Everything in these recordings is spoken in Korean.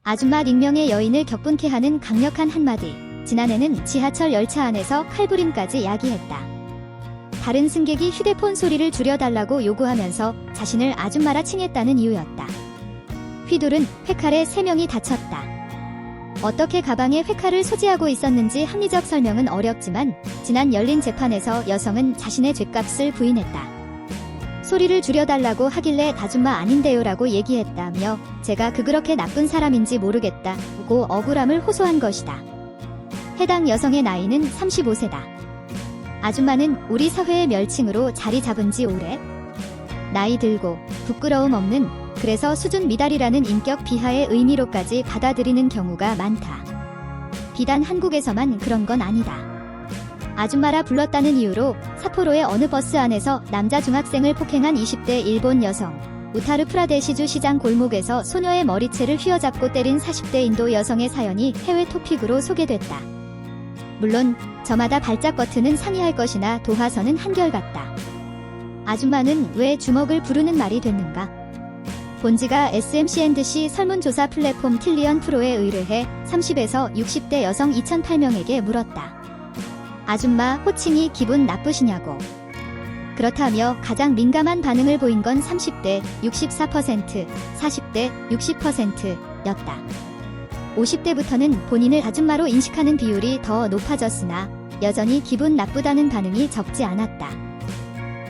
아줌마 익명의 여인을 격분케 하는 강력한 한마디. 지난해는 지하철 열차 안에서 칼부림까지 야기했다. 다른 승객이 휴대폰 소리를 줄여달라고 요구하면서 자신을 아줌마라 칭했다는 이유였다. 휘둘은 회칼에 3명이 다쳤다. 어떻게 가방에 회칼을 소지하고 있었는지 합리적 설명은 어렵지만 지난 열린 재판에서 여성은 자신의 죗값을 부인했다. 소리를 줄여달라고 하길래 아줌마 아닌데요 라고 얘기했다며 제가 그렇게 나쁜 사람인지 모르겠다고 억울함을 호소한 것이다. 해당 여성의 나이는 35세다. 아줌마는 우리 사회의 멸칭으로 자리 잡은 지 오래. 나이 들고 부끄러움 없는, 그래서 수준 미달이라는 인격 비하의 의미로까지 받아들이는 경우가 많다. 비단 한국에서만 그런 건 아니다. 아줌마라 불렀다는 이유로 삿포로의 어느 버스 안에서 남자 중학생을 폭행한 20대 일본 여성, 우타르 프라데시주 시장 골목에서 소녀의 머리채를 휘어잡고 때린 40대 인도 여성의 사연이 해외 토픽으로 소개됐다. 물론 저마다 발작 버튼은 상이할 것이나 도화선은 한결같다. 아줌마는 왜 주먹을 부르는 말이 됐는가? 본지가 SMC&C 설문조사 플랫폼 틸리언 프로에 의뢰해 30에서 60대 여성 2,008명에게 물었다. 아줌마 호칭이 기분 나쁘시냐고. 그렇다며 가장 민감한 반응을 보인 건 30대 64%, 40대 60%였다. 50대부터는 본인을 아줌마로 인식하는 비율이 더 높아졌으나 여전히 기분 나쁘다는 반응이 적지 않았다.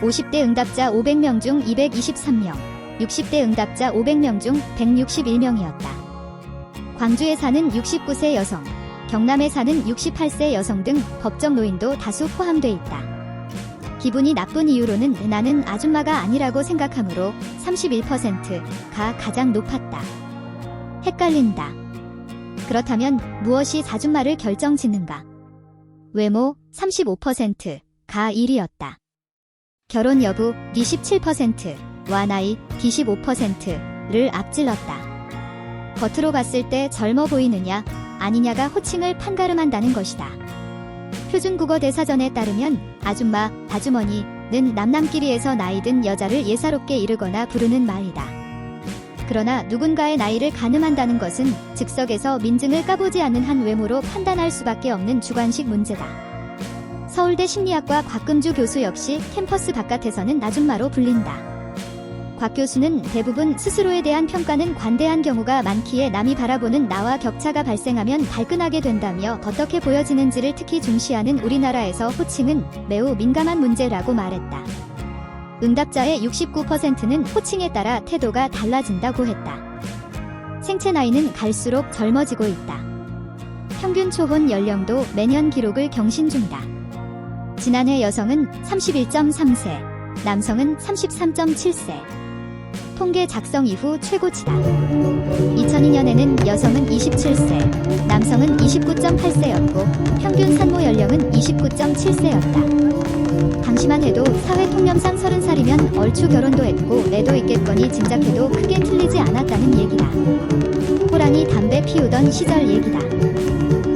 50대 응답자 500명 중 223명, 60대 응답자 500명 중 161명이었다. 광주에 사는 69세 여성, 경남에 사는 68세 여성 등 법정 노인도 다수 포함돼 있다. 기분이 나쁜 이유로는 나는 아줌마가 아니라고 생각하므로 31%가 가장 높았다. 헷갈린다. 그렇다면 무엇이 아줌마를 결정짓는가? 외모 35%가 1위였다. 결혼 여부 17%와 나이 15%를 앞질렀다. 겉으로 봤을 때 젊어 보이느냐 아니냐가 호칭을 판가름한다는 것이다. 표준국어 대사전에 따르면 아줌마, 아주머니는 남남끼리에서 나이든 여자를 예사롭게 이르거나 부르는 말이다. 그러나 누군가의 나이를 가늠한다는 것은 즉석에서 민증을 까보지 않은 한 외모로 판단할 수밖에 없는 주관식 문제다. 서울대 심리학과 곽금주 교수 역시 캠퍼스 바깥에서는 아줌마로 불린다. 곽 교수는 대부분 스스로에 대한 평가는 관대한 경우가 많기에 남이 바라보는 나와 격차가 발생하면 발끈하게 된다며 어떻게 보여지는지를 특히 중시하는 우리나라에서 호칭은 매우 민감한 문제라고 말했다. 응답자의 69%는 호칭에 따라 태도가 달라진다고 했다. 생체 나이는 갈수록 젊어지고 있다. 평균 초혼 연령도 매년 기록을 경신 중이다. 지난해 여성은 31.3세, 남성은 33.7세. 통계 작성 이후 최고치다. 2002년에는 여성은 27세, 남성은 29.8세였고 평균 산모 연령은 29.7세였다. 당시만 해도 사회 통념상 30살이면 얼추 결혼도 했고 애도 있겠거니 짐작해도 크게 틀리지 않았다는 얘기다. 호랑이 담배 피우던 시절 얘기다.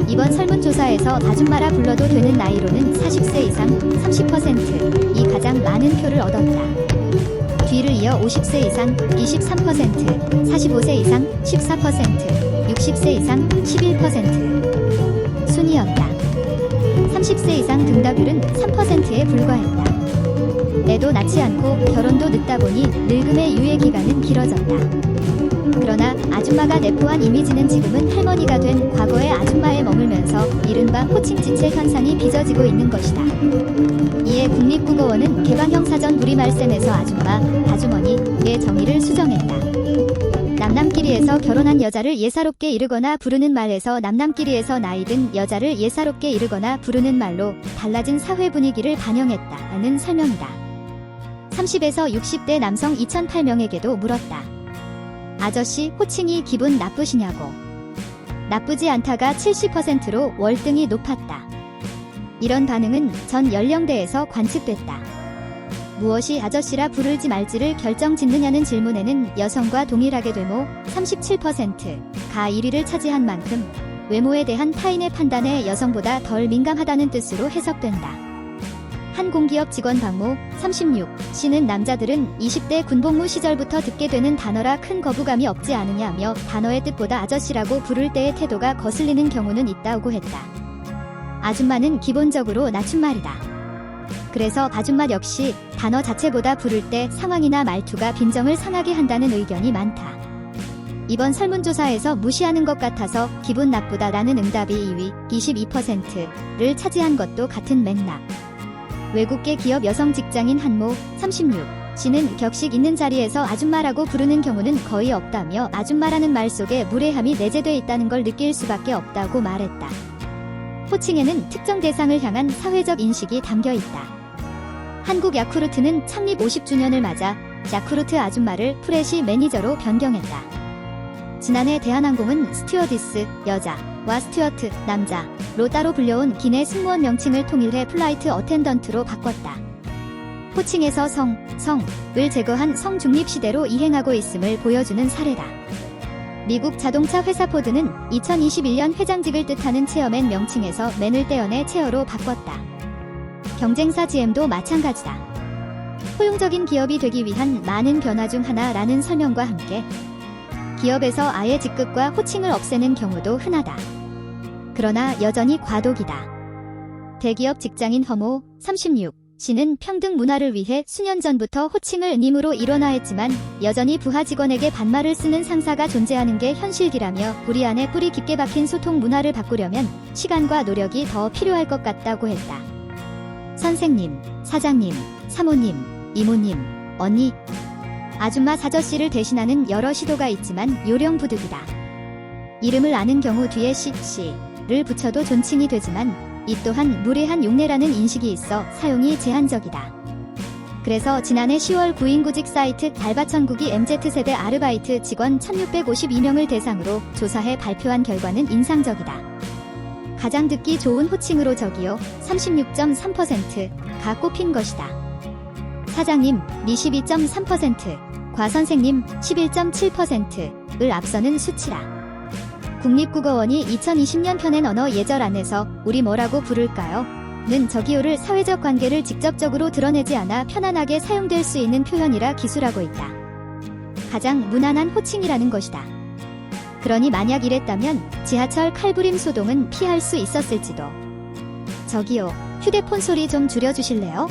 이번 설문조사에서 아줌마라 불러도 되는 나이로는 40세 이상 30%이 가장 많은 표를 얻었다. 뒤를 이어 50세 이상 23%, 45세 이상 14%, 60세 이상 11% 순이었다. 30세 이상 등답률은 3%에 불과했다. 애도 낳지 않고 결혼도 늦다 보니 늙음의 유예기간은 길어졌다. 그러나 아줌마가 내포한 이미지는 지금은 할머니가 된 과거의 아줌마에 머물면서 이른바 호칭지체 현상이 빚어지고 있는 것이다. 이에 국립국어원은 개방형 사전 우리말셈에서 아줌마, 아주머니의 정의를 수정했다. 남남끼리에서 결혼한 여자를 예사롭게 이르거나 부르는 말에서 남남끼리에서 나이든 여자를 예사롭게 이르거나 부르는 말로 달라진 사회 분위기를 반영했다는 설명이다. 30에서 60대 남성 2,008명에게도 물었다. 아저씨 호칭이 기분 나쁘시냐고. 나쁘지 않다가 70%로 월등히 높았다. 이런 반응은 전 연령대에서 관측됐다. 무엇이 아저씨라 부르지 말지를 결정짓느냐는 질문에는 여성과 동일하게 외모 37%가 1위를 차지한 만큼 외모에 대한 타인의 판단에 여성보다 덜 민감하다는 뜻으로 해석된다. 한 공기업 직원 박모, 36, 씨는 남자들은 20대 군복무 시절부터 듣게 되는 단어라 큰 거부감이 없지 않으냐며 단어의 뜻보다 아저씨라고 부를 때의 태도가 거슬리는 경우는 있다고 했다. 아줌마는 기본적으로 낮춤말이다. 그래서 아줌마 역시 단어 자체보다 부를 때 상황이나 말투가 빈정을 상하게 한다는 의견이 많다. 이번 설문조사에서 무시하는 것 같아서 기분 나쁘다라는 응답이 2위, 22%를 차지한 것도 같은 맥락. 외국계 기업 여성 직장인 한모, 36, 씨는 격식 있는 자리에서 아줌마라고 부르는 경우는 거의 없다며 아줌마라는 말 속에 무례함이 내재돼 있다는 걸 느낄 수밖에 없다고 말했다. 호칭에는 특정 대상을 향한 사회적 인식이 담겨 있다. 한국 야쿠르트는 창립 50주년을 맞아 야쿠르트 아줌마를 프레시 매니저로 변경했다. 지난해 대한항공은 스튜어디스, 여자와 스튜어트, 남자로 따로 불려온 기내 승무원 명칭을 통일해 플라이트 어텐던트로 바꿨다. 호칭에서 성을 제거한 성중립 시대로 이행하고 있음을 보여주는 사례다. 미국 자동차 회사 포드는 2021년 회장직을 뜻하는 체어맨 명칭에서 맨을 떼어내 체어로 바꿨다. 경쟁사 GM도 마찬가지다. 포용적인 기업이 되기 위한 많은 변화 중 하나라는 설명과 함께 기업에서 아예 직급과 호칭을 없애는 경우도 흔하다. 그러나 여전히 과도기다. 대기업 직장인 허모, 36, 씨는 평등 문화를 위해 수년 전부터 호칭을 님으로 일원화했지만 여전히 부하 직원에게 반말을 쓰는 상사가 존재하는 게 현실이라며 우리 안에 뿌리 깊게 박힌 소통 문화를 바꾸려면 시간과 노력이 더 필요할 것 같다고 했다. 선생님, 사장님, 사모님, 이모님, 언니, 아줌마 사저씨를 대신하는 여러 시도가 있지만 요령부득이다. 이름을 아는 경우 뒤에 씨를 붙여도 존칭이 되지만 이 또한 무례한 용례라는 인식이 있어 사용이 제한적이다. 그래서 지난해 10월 구인구직 사이트 알바천국이 MZ세대 아르바이트 직원 1652명을 대상으로 조사해 발표한 결과는 인상적이다. 가장 듣기 좋은 호칭으로 저기요 36.3%가 꼽힌 것이다. 사장님 22.3%, 과선생님 11.7%를 앞서는 수치라. 국립국어원이 2020년 펴낸 언어 예절안에서 우리 뭐라고 부를까요? 는 저기요를 사회적 관계를 직접적으로 드러내지 않아 편안하게 사용될 수 있는 표현이라 기술하고 있다. 가장 무난한 호칭이라는 것이다. 그러니 만약 이랬다면 지하철 칼부림 소동은 피할 수 있었을지도. 저기요, 휴대폰 소리 좀 줄여주실래요?